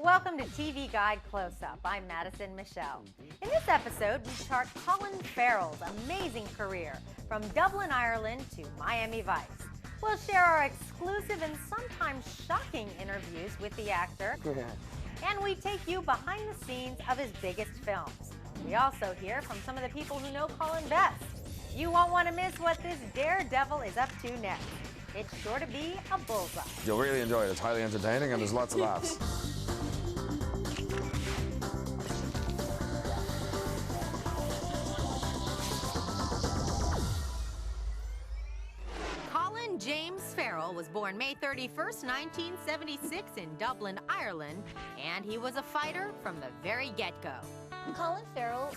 Welcome to TV Guide Close-Up. I'm Madison Michelle. In this episode, we chart Colin Farrell's amazing career from Dublin, Ireland to Miami Vice. We'll share our exclusive and sometimes shocking interviews with the actor. And we take you behind the scenes of his biggest films. We also hear from some of the people who know Colin best. You won't want to miss what this daredevil is up to next. It's sure to be a bullseye. You'll really enjoy it. It's highly entertaining and there's lots of laughs. Colin James Farrell was born May 31st, 1976 in Dublin, Ireland, and he was a fighter from the very get-go. Colin Farrell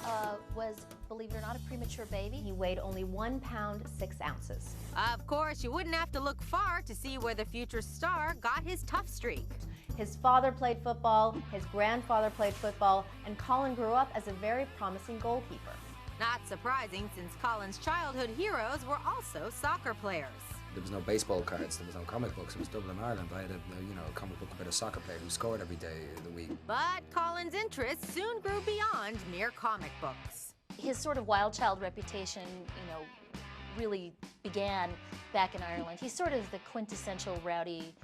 was, believe it or not, a premature baby. He weighed only 1 pound 6 ounces. Of course, you wouldn't have to look far to see where the future star got his tough streak. His father played football, his grandfather played football, and Colin grew up as a very promising goalkeeper. Not surprising, since Colin's childhood heroes were also soccer players. There was no baseball cards, there was no comic books. It was Dublin, Ireland. I had a comic book about a soccer player who scored every day of the week. But Colin's interests soon grew beyond mere comic books. His sort of wild child reputation, really began back in Ireland. He's sort of the quintessential rowdy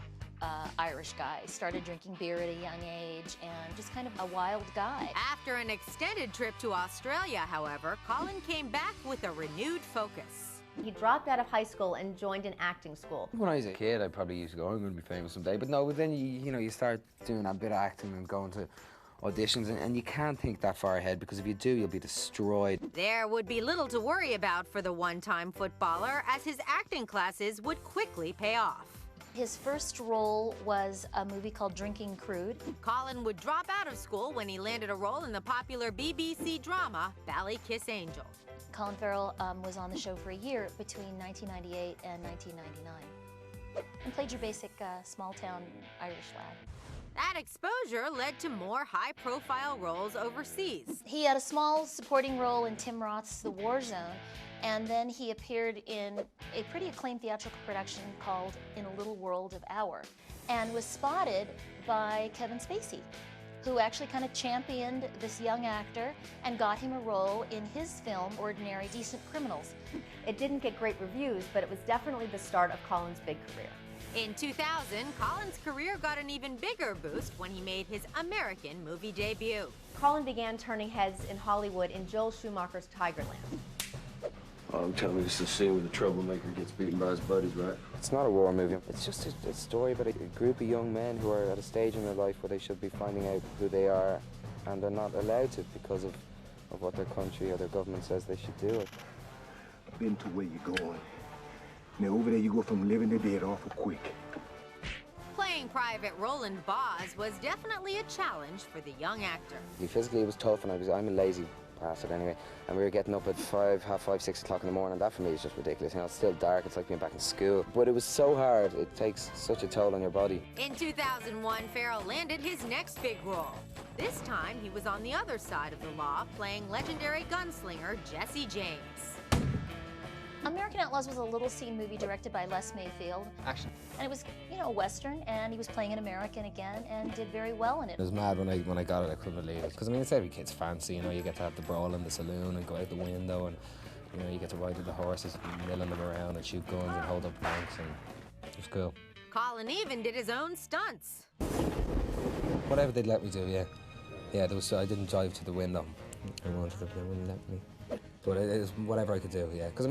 Irish guy. Started drinking beer at a young age and just kind of a wild guy. After an extended trip to Australia, however, Colin came back with a renewed focus. He dropped out of high school and joined an acting school. When I was a kid, I probably used to go, I'm going to be famous someday. But no, then you start doing a bit of acting and going to auditions, and you can't think that far ahead, because if you do, you'll be destroyed. There would be little to worry about for the one-time footballer, as his acting classes would quickly pay off. His first role was a movie called Drinking Crude. Colin would drop out of school when he landed a role in the popular BBC drama Ballykiss Angel. Colin Farrell was on the show for a year between 1998 and 1999 and played your basic small-town Irish lad. That exposure led to more high-profile roles overseas. He had a small supporting role in Tim Roth's The War Zone, and then he appeared in a pretty acclaimed theatrical production called In a Little World of Our, and was spotted by Kevin Spacey, who actually kind of championed this young actor and got him a role in his film, Ordinary Decent Criminals. It didn't get great reviews, but it was definitely the start of Colin's big career. In 2000, Colin's career got an even bigger boost when he made his American movie debut. Colin began turning heads in Hollywood in Joel Schumacher's Tigerland. I'm telling you, it's a scene where the troublemaker gets beaten by his buddies, right? It's not a war movie. It's just a story about a group of young men who are at a stage in their life where they should be finding out who they are, and they're not allowed to because of what their country or their government says they should do. I've been to where you're going. Now, over there, you go from living to dead awful quick. Playing Private Roland Boz was definitely a challenge for the young actor. Physically, it was tough, and I'm a lazy bastard anyway, and we were getting up at 5, 6 o'clock in the morning. That for me is just ridiculous. It's still dark. It's like being back in school. But it was so hard. It takes such a toll on your body. In 2001, Farrell landed his next big role. This time, he was on the other side of the law, playing legendary gunslinger Jesse James. American Outlaws was a little-seen movie directed by Les Mayfield. Action. And it was, a Western, and he was playing an American again and did very well in it. It was mad when I got it. I couldn't believe it. Because, it's every kid's fancy, you get to have the brawl in the saloon and go out the window, and, you get to ride with the horses, milling them around and shoot guns and hold up banks, and it was cool. Colin even did his own stunts. Whatever they'd let me do, yeah. Yeah, I didn't drive to the window. I wanted to, they wouldn't let me. But it was whatever I could do, yeah. Because,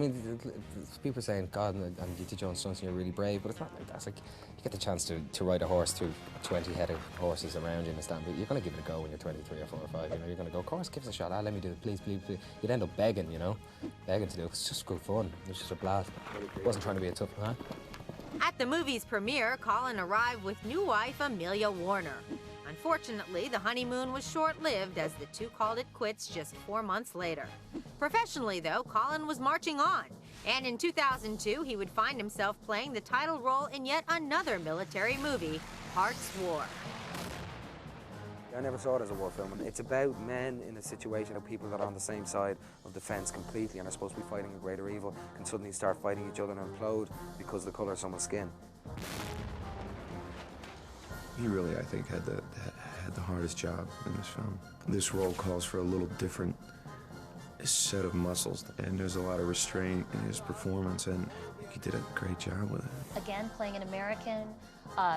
people are saying, God, and you did your own stunts and you're really brave, but it's not like that. It's like, you get the chance to ride a horse through 20 head of horses around you in the stand, but you're going to give it a go when you're 23 or 4 or 5, You're going to go, of course, give us a shot. Let me do it, please, please, please. You'd end up begging, begging to do it. It's just good fun. It was just a blast. I wasn't trying to be a tough man. At the movie's premiere, Colin arrived with new wife Amelia Warner. Unfortunately, the honeymoon was short-lived as the two called it quits just 4 months later. Professionally, though, Colin was marching on. And in 2002, he would find himself playing the title role in yet another military movie, Heart's War. I never saw it as a war film. It's about men in a situation of people that are on the same side of the fence completely and are supposed to be fighting a greater evil, can suddenly start fighting each other and implode because of the colour of someone's skin. He really, I think, had the hardest job in this film. This role calls for a little different set of muscles, and there's a lot of restraint in his performance, and he did a great job with it. Again, playing an American,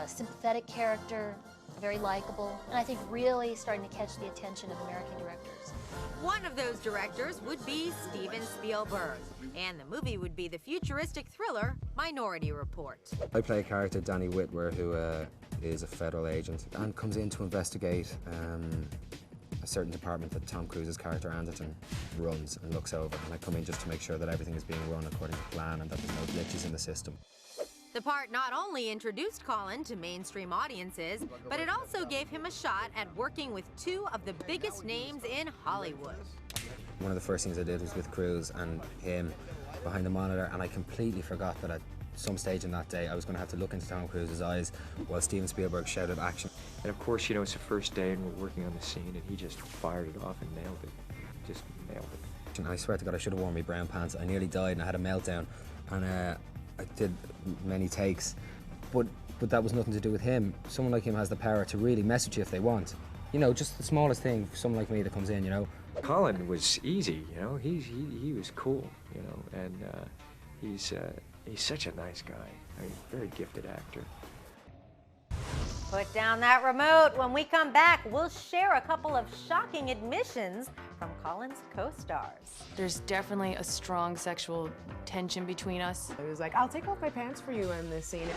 sympathetic character, very likable, and I think really starting to catch the attention of American directors. One of those directors would be Steven Spielberg, and the movie would be the futuristic thriller Minority Report. I play a character, Danny Whitwer, who is a federal agent and comes in to investigate a certain department that Tom Cruise's character Anderton runs and looks over. And I come in just to make sure that everything is being run according to plan and that there's no glitches in the system. The part not only introduced Colin to mainstream audiences, but it also gave him a shot at working with two of the biggest names in Hollywood. One of the first things I did was with Cruise and him behind the monitor, and I completely forgot that at some stage in that day I was going to have to look into Tom Cruise's eyes while Steven Spielberg shouted action. And of course, you know, it's the first day and we're working on the scene, and he just fired it off and nailed it. Just nailed it. And I swear to God, I should have worn my brown pants. I nearly died and I had a meltdown, and I did many takes, but that was nothing to do with him. Someone like him has the power to really message you if they want. You know, just the smallest thing for someone like me that comes in, you know. Colin was easy, you know. He was cool, you know, and he's such a nice guy. I mean, very gifted actor. Put down that remote. When we come back, we'll share a couple of shocking admissions from Colin's co-stars. There's definitely a strong sexual tension between us. He was like, I'll take off my pants for you in this scene.